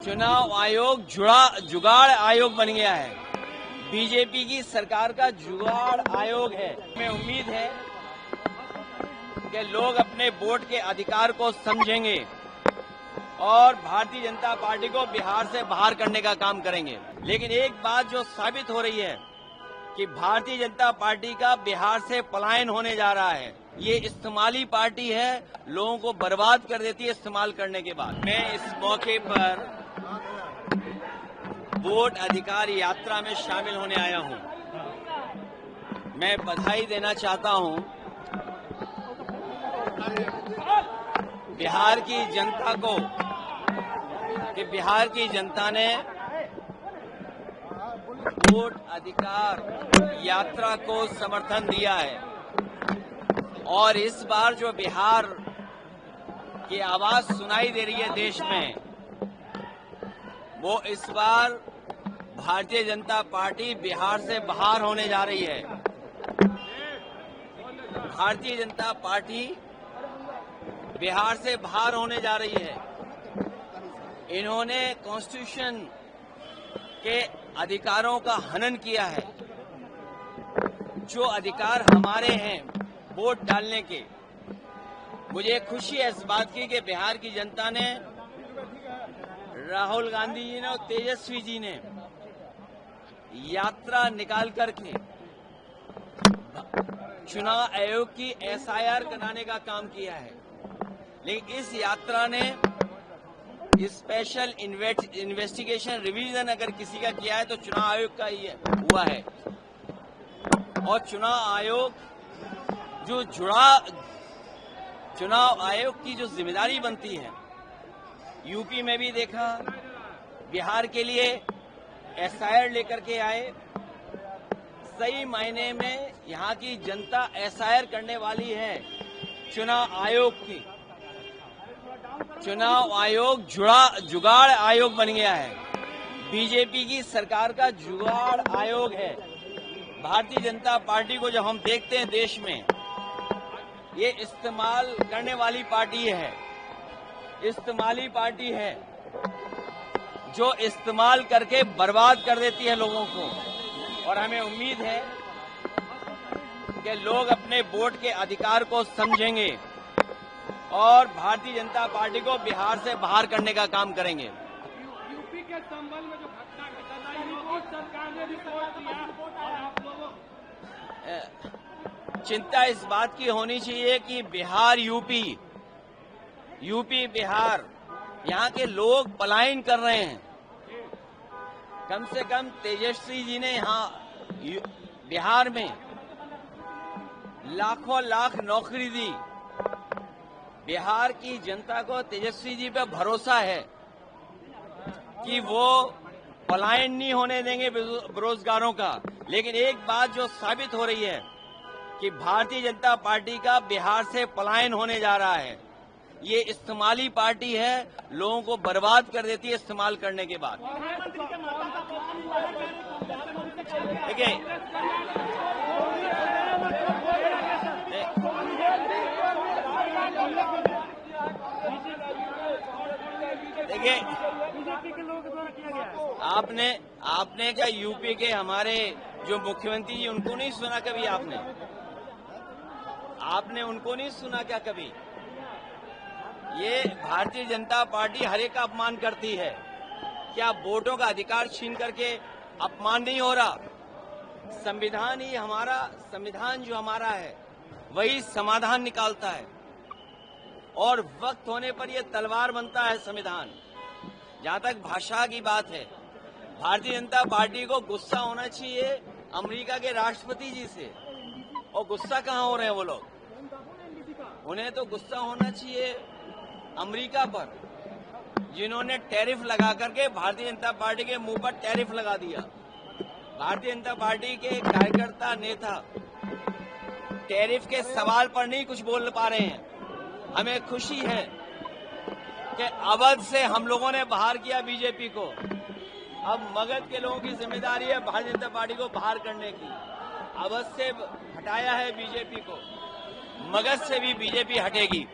चुनाव आयोग जुगाड़ आयोग बन गया है। बीजेपी की सरकार का जुगाड़ आयोग है। हमें उम्मीद है कि लोग अपने वोट के अधिकार को समझेंगे और भारतीय जनता पार्टी को बिहार से बाहर करने का काम करेंगे। लेकिन एक बात जो साबित हो रही है कि भारतीय जनता पार्टी का बिहार से पलायन होने जा रहा है। ये इस्तेमाली पार्टी है, लोगों को बर्बाद कर देती है इस्तेमाल करने के बाद। मैं इस मौके पर वोट अधिकार यात्रा में शामिल होने आया हूं। मैं बधाई देना चाहता हूं बिहार की जनता को कि बिहार की जनता ने वोट अधिकार यात्रा को समर्थन दिया है और इस बार जो बिहार की आवाज सुनाई दे रही है देश में, वो इस बार भारतीय जनता पार्टी बिहार से बाहर होने जा रही है। भारतीय जनता पार्टी बिहार से बाहर होने जा रही है। इन्होंने कॉन्स्टिट्यूशन के अधिकारों का हनन किया है। जो अधिकार हमारे हैं वोट डालने के, मुझे खुशी है इस बात की कि बिहार की जनता ने, राहुल गांधी जी ने और तेजस्वी जी ने यात्रा निकाल करके चुनाव आयोग की एसआईआर कराने का काम किया है। लेकिन इस यात्रा ने स्पेशल इन्वेस्टिगेशन रिवीजन अगर किसी का किया है तो चुनाव आयोग का ही हुआ है। और चुनाव आयोग की जो जिम्मेदारी बनती है, यूपी में भी देखा, बिहार के लिए एसआईआर लेकर के आए। सही मायने में यहाँ की जनता एसआईआर करने वाली है चुनाव आयोग की। चुनाव आयोग जुगाड़ आयोग बन गया है। बीजेपी की सरकार का जुगाड़ आयोग है। भारतीय जनता पार्टी को जब हम देखते हैं देश में, ये इस्तेमाल करने वाली पार्टी है, इस्तेमाली पार्टी है जो इस्तेमाल करके बर्बाद कर देती है लोगों को। और हमें उम्मीद है कि लोग अपने वोट के अधिकार को समझेंगे और भारतीय जनता पार्टी को बिहार से बाहर करने का काम करेंगे। यूपी के संबल में जो घटना घटी, सरकार ने रिपोर्ट दिया और आप लोगों, चिंता इस बात की होनी चाहिए कि बिहार यूपी बिहार, यहाँ के लोग पलायन कर रहे हैं। कम से कम तेजस्वी जी ने यहाँ बिहार में लाखों लाख नौकरी दी। बिहार की जनता को तेजस्वी जी पे भरोसा है कि वो पलायन नहीं होने देंगे बेरोजगारों का। लेकिन एक बात जो साबित हो रही है कि भारतीय जनता पार्टी का बिहार से पलायन होने जा रहा है। ये इस्तेमाली पार्टी है, लोगों को बर्बाद कर देती है इस्तेमाल करने के बाद। देखिए, आपने क्या यूपी के हमारे जो मुख्यमंत्री जी, उनको नहीं सुना कभी? आपने उनको नहीं सुना क्या कभी? ये भारतीय जनता पार्टी हर एक का अपमान करती है। क्या वोटों का अधिकार छीन करके अपमान नहीं हो रहा? संविधान जो हमारा है वही समाधान निकालता है और वक्त होने पर यह तलवार बनता है संविधान। जहां तक भाषा की बात है, भारतीय जनता पार्टी को गुस्सा होना चाहिए अमेरिका के राष्ट्रपति जी से। और गुस्सा कहां हो रहे हैं वो लोग? उन्हें तो गुस्सा होना चाहिए अमेरिका पर, जिन्होंने टैरिफ लगा करके भारतीय जनता पार्टी के मुंह पर टैरिफ लगा दिया। भारतीय जनता पार्टी के कार्यकर्ता नेता टैरिफ के सवाल पर नहीं कुछ बोल पा रहे हैं। हमें खुशी है कि अवध से हम लोगों ने बाहर किया बीजेपी को। अब मगध के लोगों की जिम्मेदारी है भारतीय जनता पार्टी को बाहर करने की। अवध से हटाया है बीजेपी को, मगध से भी बीजेपी हटेगी।